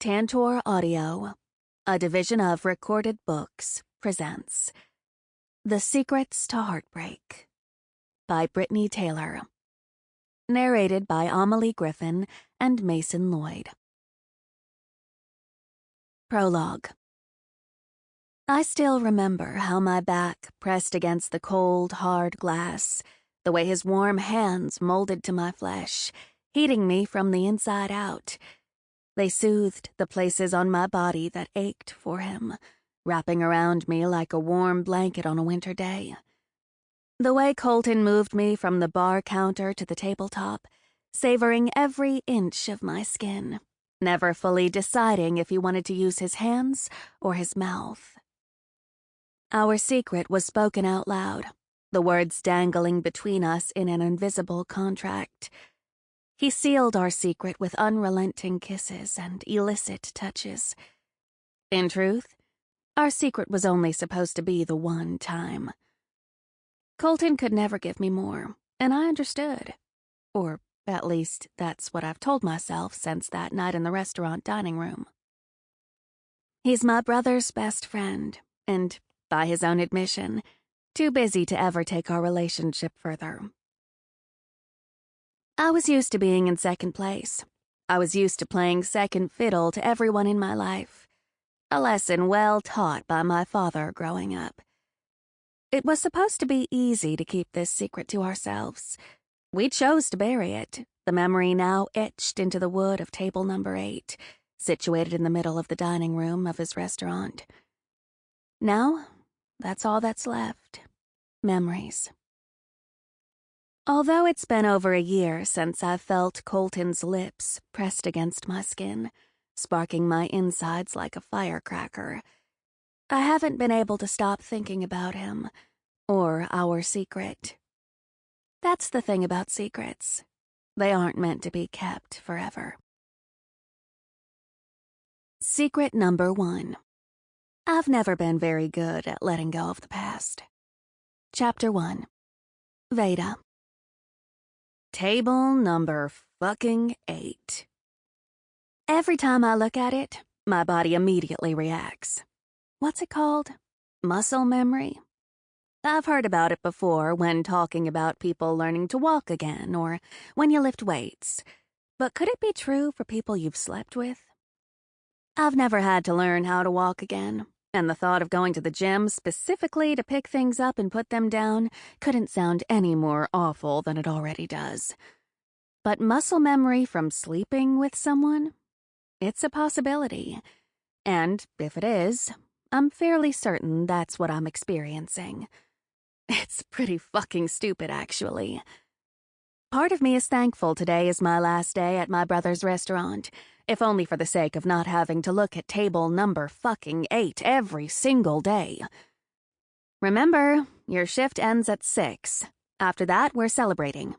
Tantor Audio, a division of Recorded Books, presents The Secrets to Heartbreak by Brittany Taylor. Narrated by Amelie Griffin and Mason Lloyd. Prologue. I still remember how my back pressed against the cold, hard glass, the way his warm hands molded to my flesh, heating me from the inside out. They soothed the places on my body that ached for him, wrapping around me like a warm blanket on a winter day. The way Colton moved me from the bar counter to the tabletop, savoring every inch of my skin, never fully deciding if he wanted to use his hands or his mouth. Our secret was spoken out loud, the words dangling between us in an invisible contract. He sealed our secret with unrelenting kisses and illicit touches. In truth, our secret was only supposed to be the one time. Colton could never give me more, and I understood. Or, at least, that's what I've told myself since that night in the restaurant dining room. He's my brother's best friend, and, by his own admission, too busy to ever take our relationship further. I was used to being in second place. I was used to playing second fiddle to everyone in my life, a lesson well taught by my father growing up. It was supposed to be easy to keep this secret to ourselves. We chose to bury it, the memory now etched into the wood of table number 8, situated in the middle of the dining room of his restaurant. Now, that's all that's left. Memories. Although it's been over a year since I've felt Colton's lips pressed against my skin, sparking my insides like a firecracker, I haven't been able to stop thinking about him, or our secret. That's the thing about secrets. They aren't meant to be kept forever. Secret number 1. I've never been very good at letting go of the past. Chapter 1. Veda. Table number fucking 8. Every time I look at it, my body immediately reacts. What's it called? Muscle memory? I've heard about it before when talking about people learning to walk again or when you lift weights. But could it be true for people you've slept with? I've never had to learn how to walk again, and the thought of going to the gym specifically to pick things up and put them down couldn't sound any more awful than it already does. But muscle memory from sleeping with someone? It's a possibility. And if it is, I'm fairly certain that's what I'm experiencing. It's pretty fucking stupid, actually. Part of me is thankful today is my last day at my brother's restaurant, if only for the sake of not having to look at table number fucking 8 every single day. Remember, your shift ends at 6. After that, we're celebrating.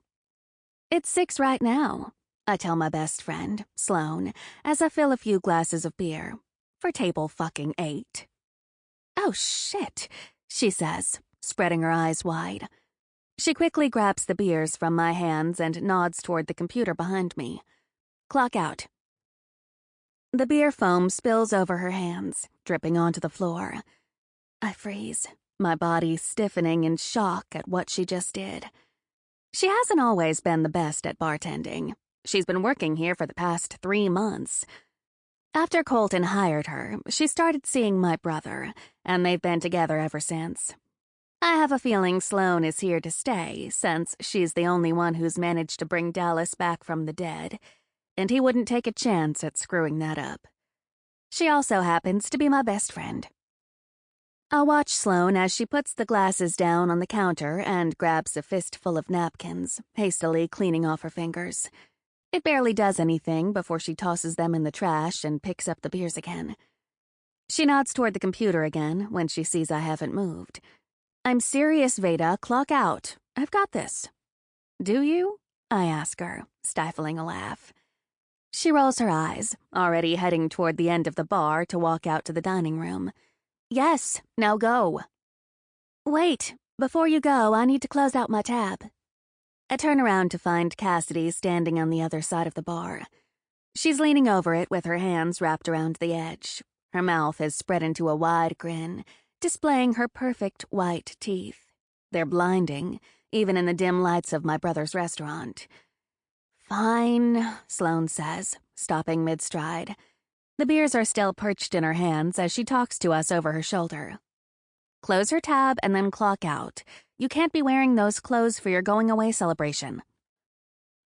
It's 6 right now, I tell my best friend, Sloane, as I fill a few glasses of beer, for table fucking 8. Oh shit, she says, spreading her eyes wide. She quickly grabs the beers from my hands and nods toward the computer behind me. Clock out. The beer foam spills over her hands, dripping onto the floor. I freeze, my body stiffening in shock at what she just did. She hasn't always been the best at bartending. She's been working here for the past 3 months. After Colton hired her, she started seeing my brother, and they've been together ever since. I have a feeling Sloane is here to stay, since she's the only one who's managed to bring Dallas back from the dead, and he wouldn't take a chance at screwing that up. She also happens to be my best friend. I watch Sloane as she puts the glasses down on the counter and grabs a fistful of napkins, hastily cleaning off her fingers. It barely does anything before she tosses them in the trash and picks up the beers again. She nods toward the computer again when she sees I haven't moved. I'm serious, Veda. Clock out. I've got this. Do you? I ask her, stifling a laugh. She rolls her eyes, already heading toward the end of the bar to walk out to the dining room. Yes, now go. Wait, before you go, I need to close out my tab. I turn around to find Cassidy standing on the other side of the bar. She's leaning over it with her hands wrapped around the edge. Her mouth is spread into a wide grin, displaying her perfect white teeth. They're blinding, even in the dim lights of my brother's restaurant. "Fine," Sloane says, stopping mid-stride. The beers are still perched in her hands as she talks to us over her shoulder. "Close her tab and then clock out. You can't be wearing those clothes for your going-away celebration."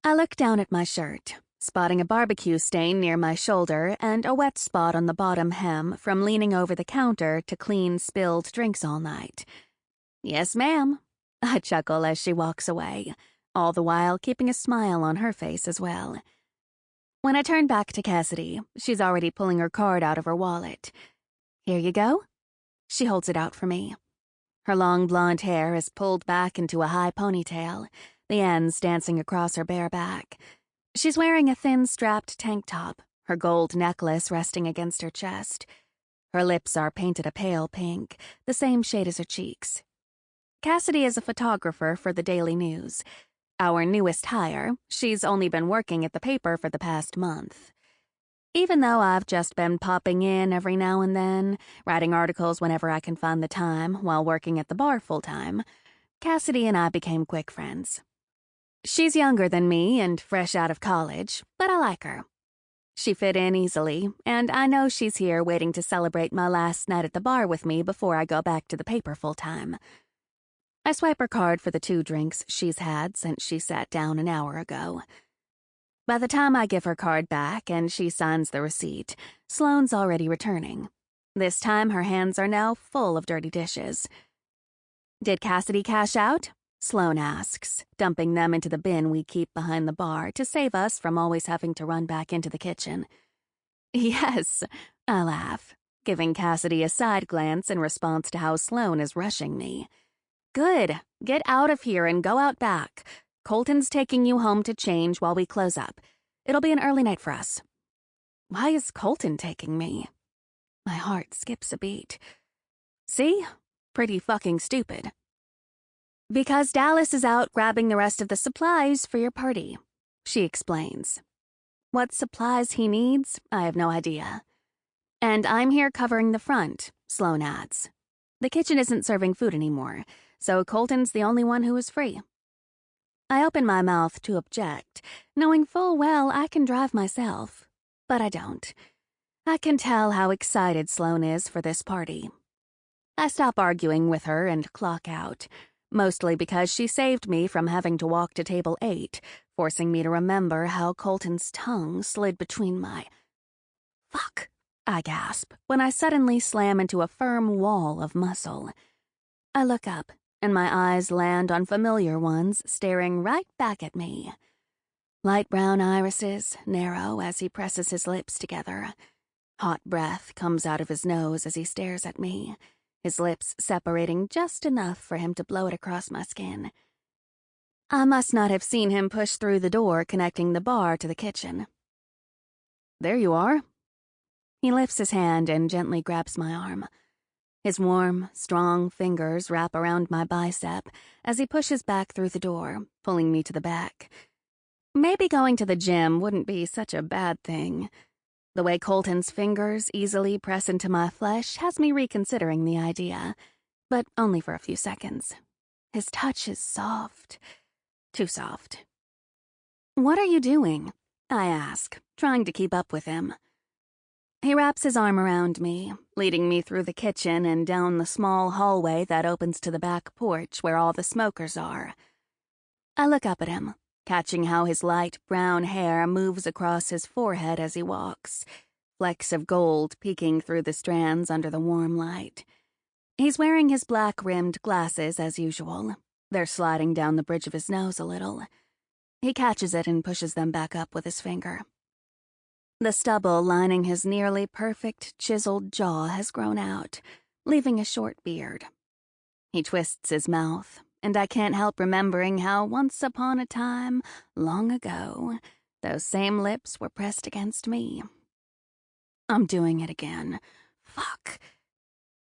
I look down at my shirt, spotting a barbecue stain near my shoulder and a wet spot on the bottom hem from leaning over the counter to clean spilled drinks all night. "Yes, ma'am," I chuckle as she walks away, all the while keeping a smile on her face as well. When I turn back to Cassidy, she's already pulling her card out of her wallet. "Here you go." She holds it out for me. Her long blonde hair is pulled back into a high ponytail, the ends dancing across her bare back. She's wearing a thin strapped tank top, her gold necklace resting against her chest. Her lips are painted a pale pink, the same shade as her cheeks. Cassidy is a photographer for the Daily News. Our newest hire, she's only been working at the paper for the past month. Even though I've just been popping in every now and then, writing articles whenever I can find the time while working at the bar full-time, Cassidy and I became quick friends. She's younger than me and fresh out of college, but I like her. She fit in easily, and I know she's here waiting to celebrate my last night at the bar with me before I go back to the paper full-time. I swipe her card for the 2 drinks she's had since she sat down an hour ago. By the time I give her card back and she signs the receipt, Sloane's already returning. This time her hands are now full of dirty dishes. "Did Cassidy cash out?" Sloane asks, dumping them into the bin we keep behind the bar to save us from always having to run back into the kitchen. "Yes," I laugh, giving Cassidy a side glance in response to how Sloane is rushing me. "Good. Get out of here and go out back. Colton's taking you home to change while we close up. It'll be an early night for us." Why is Colton taking me? My heart skips a beat. See? Pretty fucking stupid. "Because Dallas is out grabbing the rest of the supplies for your party," she explains. What supplies he needs, I have no idea. "And I'm here covering the front," Sloane adds. "The kitchen isn't serving food anymore, so Colton's the only one who is free." I open my mouth to object, knowing full well I can drive myself, but I don't. I can tell how excited Sloane is for this party. I stop arguing with her and clock out, mostly because she saved me from having to walk to table 8, forcing me to remember how Colton's tongue slid between my... Fuck, I gasp when I suddenly slam into a firm wall of muscle. I look up, and my eyes land on familiar ones staring right back at me. Light brown irises narrow as he presses his lips together. Hot breath comes out of his nose as he stares at me, his lips separating just enough for him to blow it across my skin. I must not have seen him push through the door connecting the bar to the kitchen. "There you are." He lifts his hand and gently grabs my arm. His warm, strong fingers wrap around my bicep as he pushes back through the door, pulling me to the back. Maybe going to the gym wouldn't be such a bad thing. The way Colton's fingers easily press into my flesh has me reconsidering the idea, but only for a few seconds. His touch is soft. Too soft. "What are you doing?" I ask, trying to keep up with him. He wraps his arm around me, leading me through the kitchen and down the small hallway that opens to the back porch where all the smokers are. I look up at him, catching how his light brown hair moves across his forehead as he walks, flecks of gold peeking through the strands under the warm light. He's wearing his black-rimmed glasses as usual. They're sliding down the bridge of his nose a little. He catches it and pushes them back up with his finger. The stubble lining his nearly perfect chiseled jaw has grown out, leaving a short beard. He twists his mouth, and I can't help remembering how once upon a time, long ago, those same lips were pressed against me. I'm doing it again. Fuck.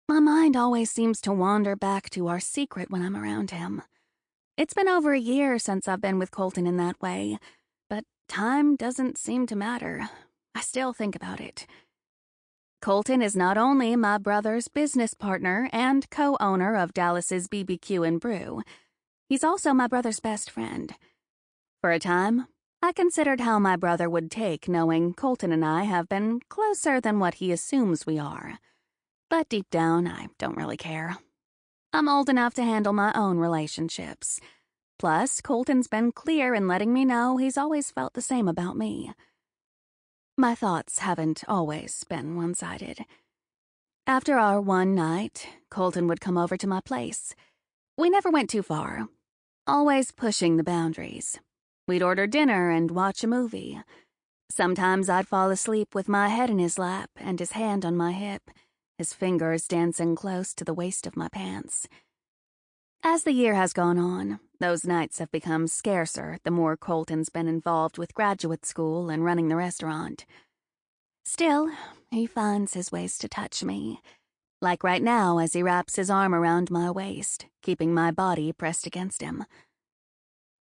My mind always seems to wander back to our secret when I'm around him. It's been over a year since I've been with Colton in that way, but time doesn't seem to matter. I still think about it. Colton is not only my brother's business partner and co-owner of Dallas's BBQ and Brew, he's also my brother's best friend. For a time, I considered how my brother would take knowing Colton and I have been closer than what he assumes we are. But deep down, I don't really care. I'm old enough to handle my own relationships. Plus, Colton's been clear in letting me know he's always felt the same about me. My thoughts haven't always been one-sided. After our one night, Colton would come over to my place. We never went too far, always pushing the boundaries. We'd order dinner and watch a movie. Sometimes I'd fall asleep with my head in his lap and his hand on my hip, his fingers dancing close to the waist of my pants. As the year has gone on, those nights have become scarcer the more Colton's been involved with graduate school and running the restaurant. Still, he finds his ways to touch me, like right now as he wraps his arm around my waist, keeping my body pressed against him.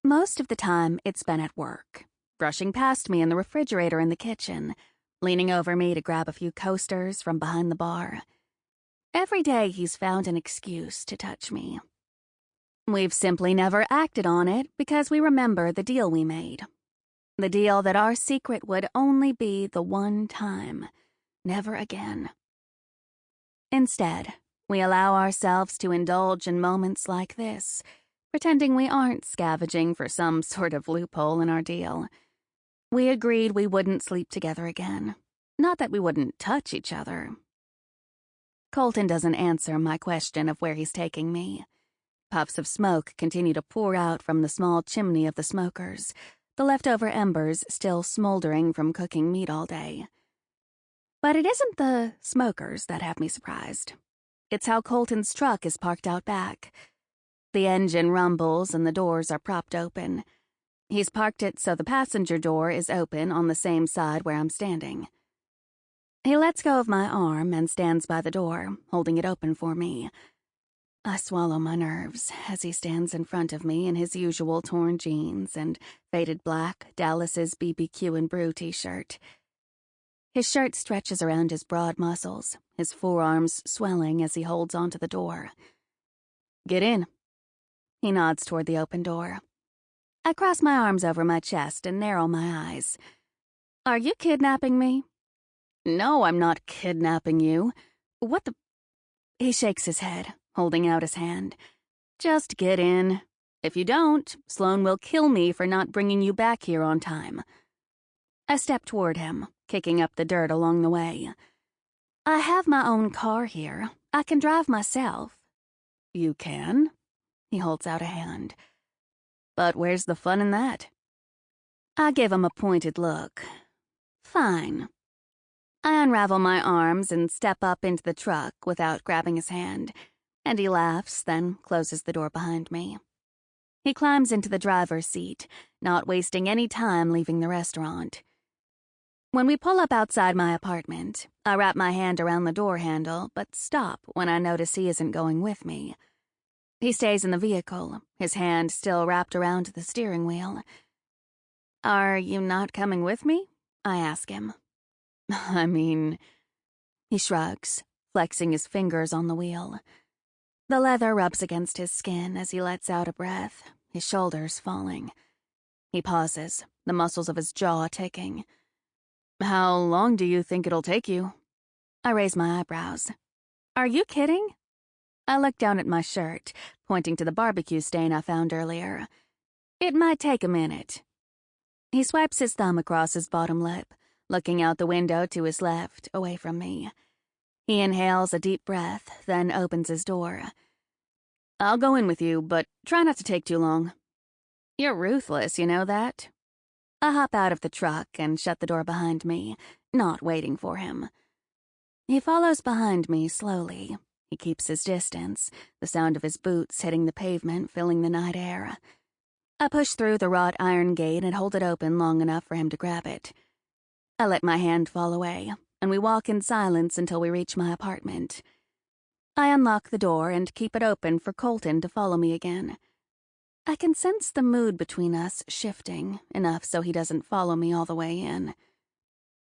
Most of the time, it's been at work, brushing past me in the refrigerator in the kitchen, leaning over me to grab a few coasters from behind the bar. Every day he's found an excuse to touch me. We've simply never acted on it because we remember the deal we made. The deal that our secret would only be the one time, never again. Instead, we allow ourselves to indulge in moments like this, pretending we aren't scavenging for some sort of loophole in our deal. We agreed we wouldn't sleep together again, not that we wouldn't touch each other. Colton doesn't answer my question of where he's taking me. Puffs of smoke continue to pour out from the small chimney of the smokers, the leftover embers still smoldering from cooking meat all day. But it isn't the smokers that have me surprised. It's how Colton's truck is parked out back. The engine rumbles and the doors are propped open. He's parked it so the passenger door is open on the same side where I'm standing. He lets go of my arm and stands by the door, holding it open for me. I swallow my nerves as he stands in front of me in his usual torn jeans and faded black Dallas's BBQ and Brew t-shirt. His shirt stretches around his broad muscles, his forearms swelling as he holds onto the door. "Get in." He nods toward the open door. I cross my arms over my chest and narrow my eyes. "Are you kidnapping me?" "No, I'm not kidnapping you. What the—" He shakes his head, holding out his hand. "Just get in. If you don't, Sloan will kill me for not bringing you back here on time." I step toward him, kicking up the dirt along the way. "I have my own car here. I can drive myself." "You can?" He holds out a hand. "But where's the fun in that?" I give him a pointed look. "Fine." I unravel my arms and step up into the truck without grabbing his hand, and he laughs, then closes the door behind me. He climbs into the driver's seat, not wasting any time leaving the restaurant. When we pull up outside my apartment, I wrap my hand around the door handle, but stop when I notice he isn't going with me. He stays in the vehicle, his hand still wrapped around the steering wheel. "Are you not coming with me?" I ask him. I mean... He shrugs, flexing his fingers on the wheel. The leather rubs against his skin as he lets out a breath, his shoulders falling. He pauses, the muscles of his jaw ticking. "How long do you think it'll take you?" I raise my eyebrows. "Are you kidding?" I look down at my shirt, pointing to the barbecue stain I found earlier. "It might take a minute." He swipes his thumb across his bottom lip, looking out the window to his left, away from me. He inhales a deep breath, then opens his door. "I'll go in with you, but try not to take too long." "You're ruthless, you know that?" I hop out of the truck and shut the door behind me, not waiting for him. He follows behind me slowly. He keeps his distance, the sound of his boots hitting the pavement filling the night air. I push through the wrought iron gate and hold it open long enough for him to grab it. I let my hand fall away, and we walk in silence until we reach my apartment. I unlock the door and keep it open for Colton to follow me again. I can sense the mood between us shifting, enough so he doesn't follow me all the way in.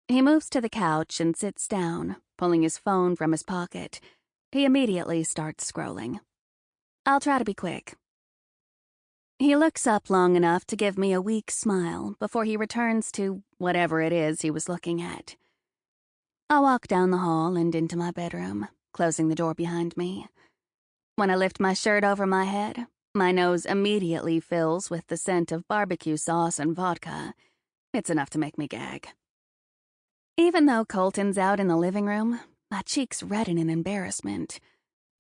He moves to the couch and sits down, pulling his phone from his pocket. He immediately starts scrolling. I'll try to be quick. He looks up long enough to give me a weak smile before he returns to whatever it is he was looking at. I walk down the hall and into my bedroom, closing the door behind me. When I lift my shirt over my head, my nose immediately fills with the scent of barbecue sauce and vodka. It's enough to make me gag. Even though Colton's out in the living room, my cheeks redden in embarrassment.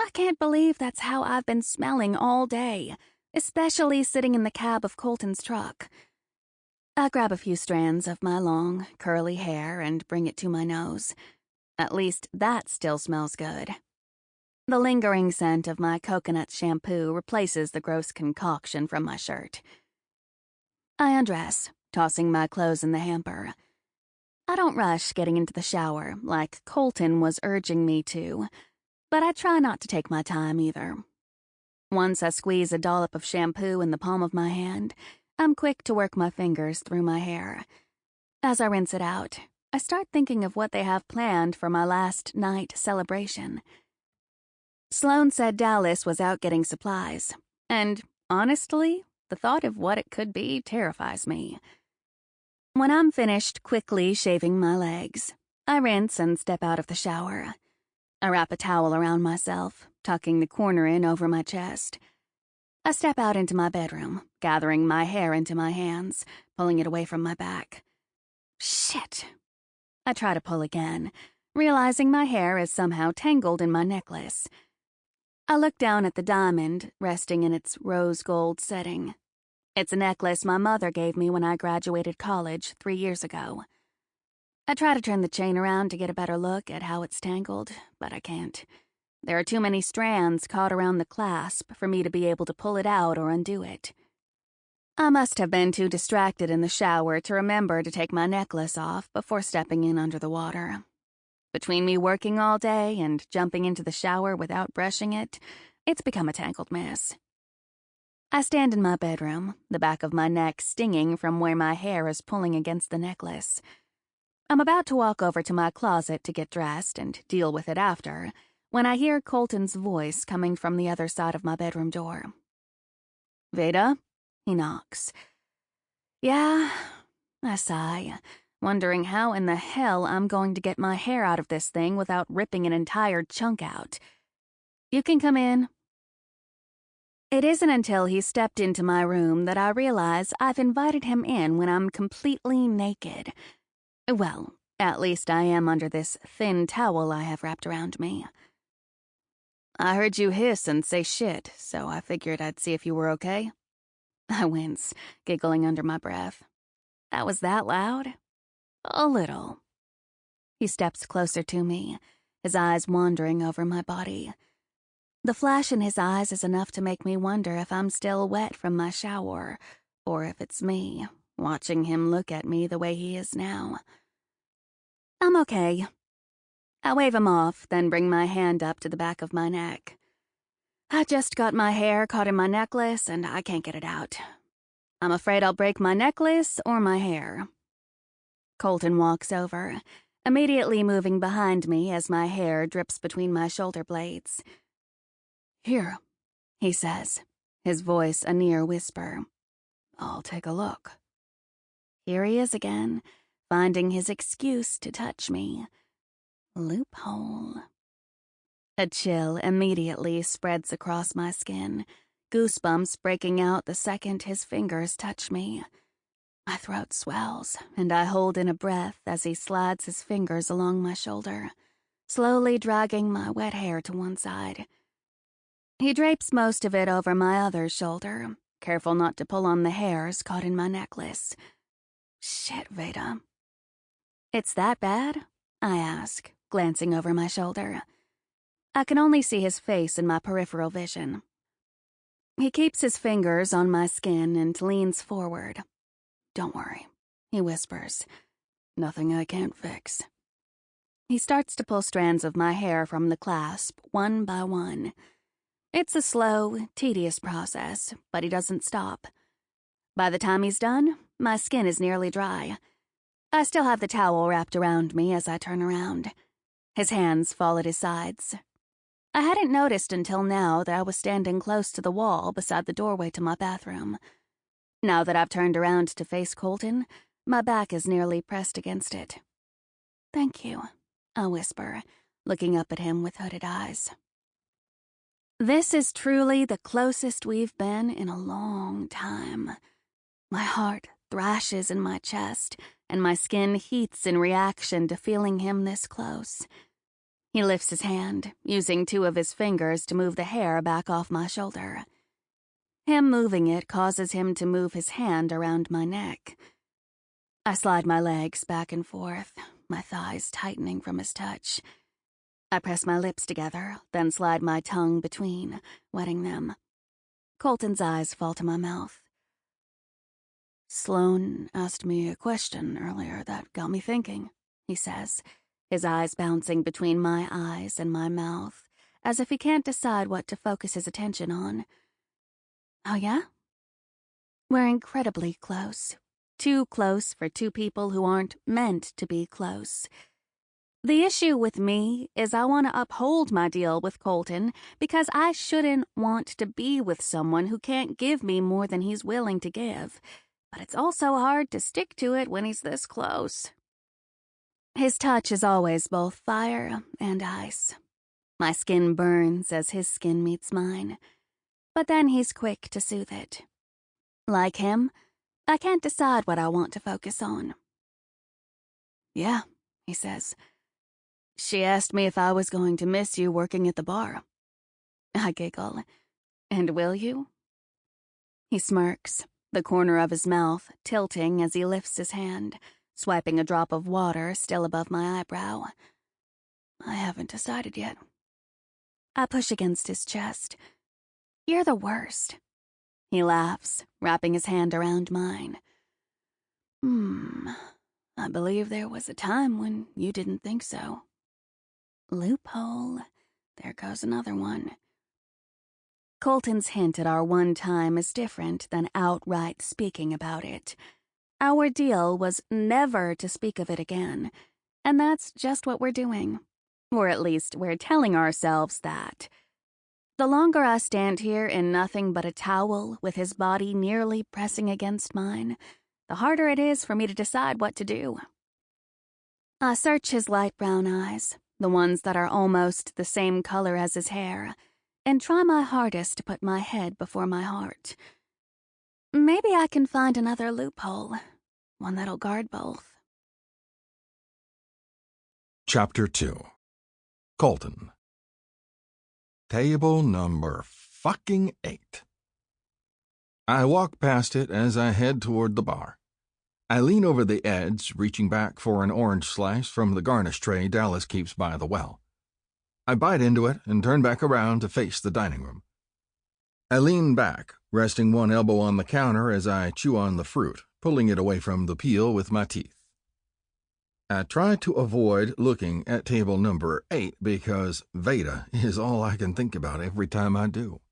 I can't believe that's how I've been smelling all day, especially sitting in the cab of Colton's truck. I grab a few strands of my long, curly hair and bring it to my nose. At least that still smells good. The lingering scent of my coconut shampoo replaces the gross concoction from my shirt. I undress, tossing my clothes in the hamper. I don't rush getting into the shower like Colton was urging me to, but I try not to take my time either. Once I squeeze a dollop of shampoo in the palm of my hand, I'm quick to work my fingers through my hair. As I rinse it out, I start thinking of what they have planned for my last night celebration. Sloan said Dallas was out getting supplies, and honestly, the thought of what it could be terrifies me. When I'm finished quickly shaving my legs, I rinse and step out of the shower. I wrap a towel around myself, tucking the corner in over my chest. I step out into my bedroom, gathering my hair into my hands, pulling it away from my back. Shit. I try to pull again, realizing my hair is somehow tangled in my necklace. I look down at the diamond resting in its rose gold setting. It's a necklace my mother gave me when I graduated college 3 years ago. I try to turn the chain around to get a better look at how it's tangled, but I can't. There are too many strands caught around the clasp for me to be able to pull it out or undo it. I must have been too distracted in the shower to remember to take my necklace off before stepping in under the water. Between me working all day and jumping into the shower without brushing it, it's become a tangled mess. I stand in my bedroom, the back of my neck stinging from where my hair is pulling against the necklace. I'm about to walk over to my closet to get dressed and deal with it after, when I hear Colton's voice coming from the other side of my bedroom door. "Veda?" He knocks. "Yeah," I sigh, wondering how in the hell I'm going to get my hair out of this thing without ripping an entire chunk out. "You can come in." It isn't until he stepped into my room that I realize I've invited him in when I'm completely naked. Well, at least I am under this thin towel I have wrapped around me. "I heard you hiss and say shit, so I figured I'd see if you were okay." I wince, giggling under my breath. "That was that loud?" "A little." He steps closer to me, his eyes wandering over my body. The flash in his eyes is enough to make me wonder if I'm still wet from my shower, or if it's me, watching him look at me the way he is now. "I'm okay." I wave him off, then bring my hand up to the back of my neck. I just got my hair caught in my necklace, and I can't get it out. I'm afraid I'll break my necklace or my hair. Colton walks over, immediately moving behind me as my hair drips between my shoulder blades. "Here," he says, his voice a near whisper. "I'll take a look." Here he is again, finding his excuse to touch me. Loophole. A chill immediately spreads across my skin, goosebumps breaking out the second his fingers touch me. My throat swells, and I hold in a breath as he slides his fingers along my shoulder, slowly dragging my wet hair to one side. He drapes most of it over my other shoulder, careful not to pull on the hairs caught in my necklace. "Shit, Veda." "It's that bad?" I ask, glancing over my shoulder. I can only see his face in my peripheral vision. He keeps his fingers on my skin and leans forward. "Don't worry," he whispers. "Nothing I can't fix." He starts to pull strands of my hair from the clasp, one by one. It's a slow, tedious process, but he doesn't stop. By the time he's done, my skin is nearly dry. I still have the towel wrapped around me as I turn around. His hands fall at his sides. I hadn't noticed until now that I was standing close to the wall beside the doorway to my bathroom. Now that I've turned around to face Colton, my back is nearly pressed against it. "Thank you," I whisper, looking up at him with hooded eyes. This is truly the closest we've been in a long time. My heart thrashes in my chest, and my skin heats in reaction to feeling him this close. He lifts his hand, using 2 of his fingers to move the hair back off my shoulder. Him moving it causes him to move his hand around my neck. I slide my legs back and forth, my thighs tightening from his touch. I press my lips together, then slide my tongue between, wetting them. Colton's eyes fall to my mouth. "Sloan asked me a question earlier that got me thinking," he says, his eyes bouncing between my eyes and my mouth, as if he can't decide what to focus his attention on. "Oh, yeah?" We're incredibly close. Too close for 2 people who aren't meant to be close. The issue with me is I want to uphold my deal with Colton because I shouldn't want to be with someone who can't give me more than he's willing to give. But it's also hard to stick to it when he's this close. His touch is always both fire and ice. My skin burns as his skin meets mine. But then he's quick to soothe it. Like him, I can't decide what I want to focus on. "Yeah," he says. "She asked me if I was going to miss you working at the bar." I giggle. "And will you?" He smirks, the corner of his mouth tilting as he lifts his hand, swiping a drop of water still above my eyebrow. "I haven't decided yet." I push against his chest. "You're the worst." He laughs, wrapping his hand around mine. I believe there was a time when you didn't think so." Loophole. There goes another one. Colton's hint at our one time is different than outright speaking about it. Our deal was never to speak of it again, and that's just what we're doing. Or at least we're telling ourselves that. The longer I stand here in nothing but a towel with his body nearly pressing against mine, the harder it is for me to decide what to do. I search his light brown eyes, the ones that are almost the same color as his hair, and try my hardest to put my head before my heart. Maybe I can find another loophole, one that'll guard both. Chapter 2. Colton. Table number fucking 8. I walk past it as I head toward the bar. I lean over the edge, reaching back for an orange slice from the garnish tray Dallas keeps by the well. I bite into it and turn back around to face the dining room. I lean back, resting one elbow on the counter as I chew on the fruit, pulling it away from the peel with my teeth. I try to avoid looking at table number 8 because Veda is all I can think about every time I do.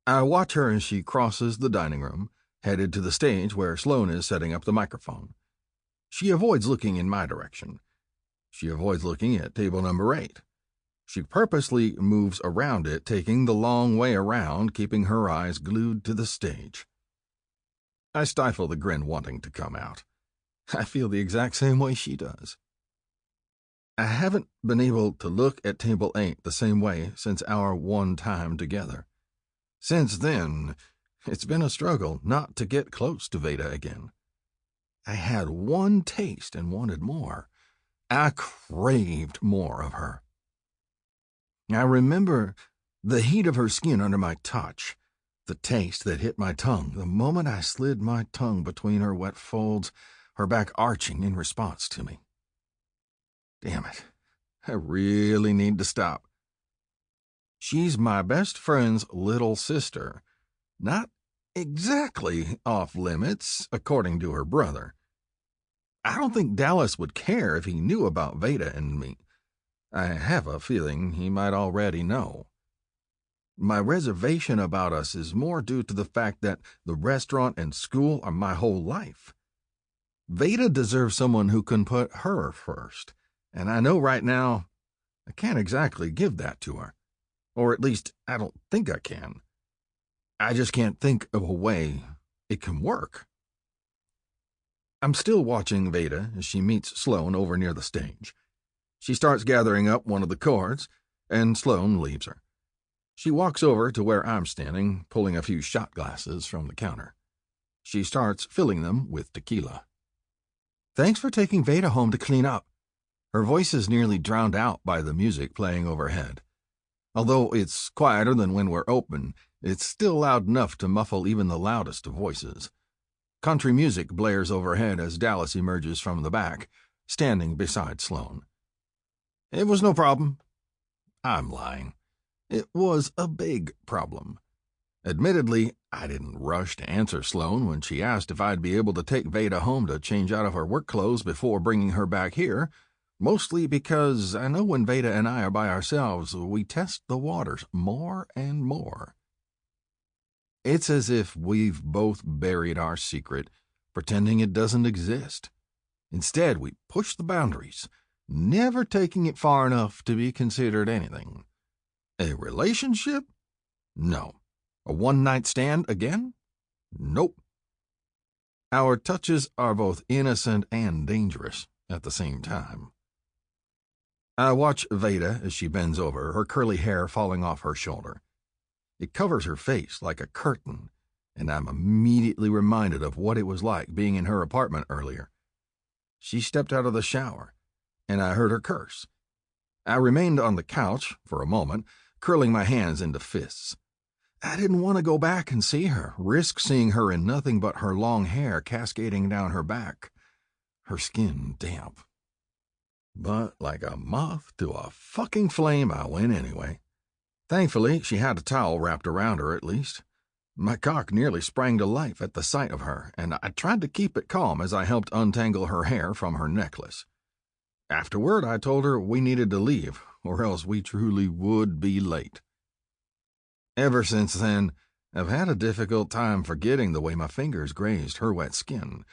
I watch her as she crosses the dining room, headed to the stage where Sloan is setting up the microphone. She avoids looking in my direction. She avoids looking at table number 8. She purposely moves around it, taking the long way around, keeping her eyes glued to the stage. I stifle the grin wanting to come out. I feel the exact same way she does. I haven't been able to look at table 8 the same way since our one time together. Since then, it's been a struggle not to get close to Veda again. I had one taste and wanted more. I craved more of her. I remember the heat of her skin under my touch, the taste that hit my tongue the moment I slid my tongue between her wet folds, her back arching in response to me. Damn it, I really need to stop. She's my best friend's little sister, not exactly off limits, according to her brother. I don't think Dallas would care if he knew about Veda and me. I have a feeling he might already know. My reservation about us is more due to the fact that the restaurant and school are my whole life. Veda deserves someone who can put her first, and I know right now I can't exactly give that to her. Or at least, I don't think I can. I just can't think of a way it can work. I'm still watching Veda as she meets Sloane over near the stage. She starts gathering up one of the cords, and Sloane leaves her. She walks over to where I'm standing, pulling a few shot glasses from the counter. She starts filling them with tequila. "Thanks for taking Veda home to clean up." Her voice is nearly drowned out by the music playing overhead. Although it's quieter than when we're open, it's still loud enough to muffle even the loudest of voices. Country music blares overhead as Dallas emerges from the back, standing beside Sloane. "It was no problem." I'm lying. It was a big problem. Admittedly, I didn't rush to answer Sloane when she asked if I'd be able to take Veda home to change out of her work clothes before bringing her back here, mostly because I know when Veda and I are by ourselves, we test the waters more and more. It's as if we've both buried our secret, pretending it doesn't exist. Instead, we push the boundaries, never taking it far enough to be considered anything. A relationship? No. A one-night stand again? Nope. Our touches are both innocent and dangerous at the same time. I watch Veda as she bends over, her curly hair falling off her shoulder. It covers her face like a curtain, and I'm immediately reminded of what it was like being in her apartment earlier. She stepped out of the shower, and I heard her curse. I remained on the couch for a moment, curling my hands into fists. I didn't want to go back and see her, risk seeing her in nothing but her long hair cascading down her back, her skin damp. But like a moth to a fucking flame, I went anyway. Thankfully, she had a towel wrapped around her at least. My cock nearly sprang to life at the sight of her, and I tried to keep it calm as I helped untangle her hair from her necklace. Afterward, I told her we needed to leave, or else we truly would be late. Ever since then, I've had a difficult time forgetting the way my fingers grazed her wet skin,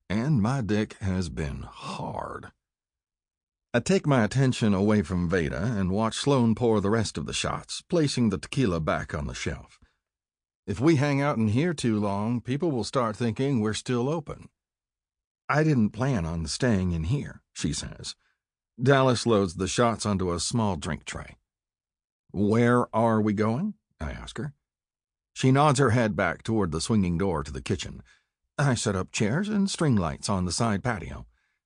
and my dick has been hard. I take my attention away from Veda and watch Sloane pour the rest of the shots, placing the tequila back on the shelf. If we hang out in here too long, people will start thinking we're still open. "I didn't plan on staying in here," she says. Dallas loads the shots onto a small drink tray. "Where are we going?" I ask her. She nods her head back toward the swinging door to the kitchen. I set up chairs and string lights on the side patio.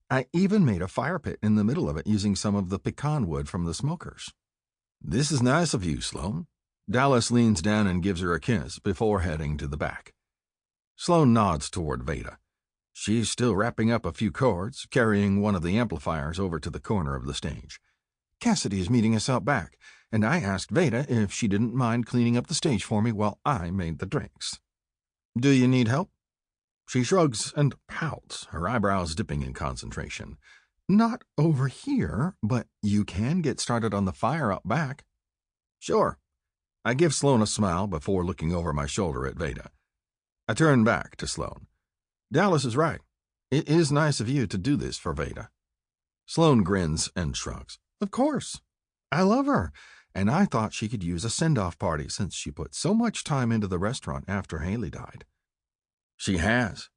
I even made a fire pit in the middle of it using some of the pecan wood from the smokers. "This is nice of you, Sloane." Dallas leans down and gives her a kiss before heading to the back. Sloane nods toward Veda. She's still wrapping up a few cords, carrying one of the amplifiers over to the corner of the stage. "Cassidy is meeting us out back, and I asked Veda if she didn't mind cleaning up the stage for me while I made the drinks." "Do you need help?" She shrugs and pouts, her eyebrows dipping in concentration. "Not over here, but you can get started on the fire out back." "Sure." I give Sloane a smile before looking over my shoulder at Veda. I turn back to Sloane. "Dallas is right. It is nice of you to do this for Veda." Sloane grins and shrugs. "Of course. I love her, and I thought she could use a send-off party since she put so much time into the restaurant after Haley died." "She has."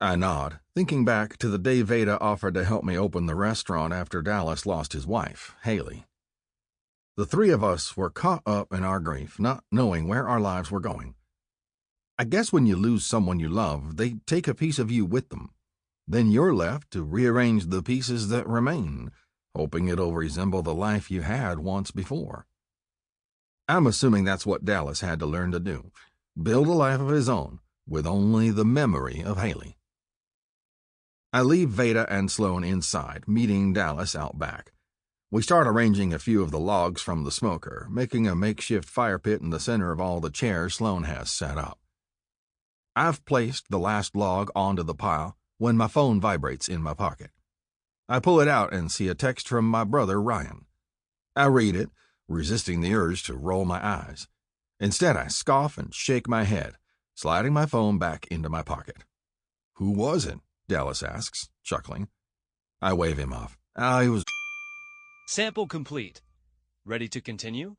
I nod, thinking back to the day Veda offered to help me open the restaurant after Dallas lost his wife, Haley. The three of us were caught up in our grief, not knowing where our lives were going. I guess when you lose someone you love, they take a piece of you with them. Then you're left to rearrange the pieces that remain, hoping it'll resemble the life you had once before. I'm assuming that's what Dallas had to learn to do, build a life of his own, with only the memory of Haley. I leave Veda and Sloane inside, meeting Dallas out back. We start arranging a few of the logs from the smoker, making a makeshift fire pit in the center of all the chairs Sloane has set up. I've placed the last log onto the pile when my phone vibrates in my pocket. I pull it out and see a text from my brother Ryan. I read it, resisting the urge to roll my eyes. Instead, I scoff and shake my head, sliding my phone back into my pocket. "Who was it?" Dallas asks, chuckling. I wave him off. He was... Sample complete. Ready to continue?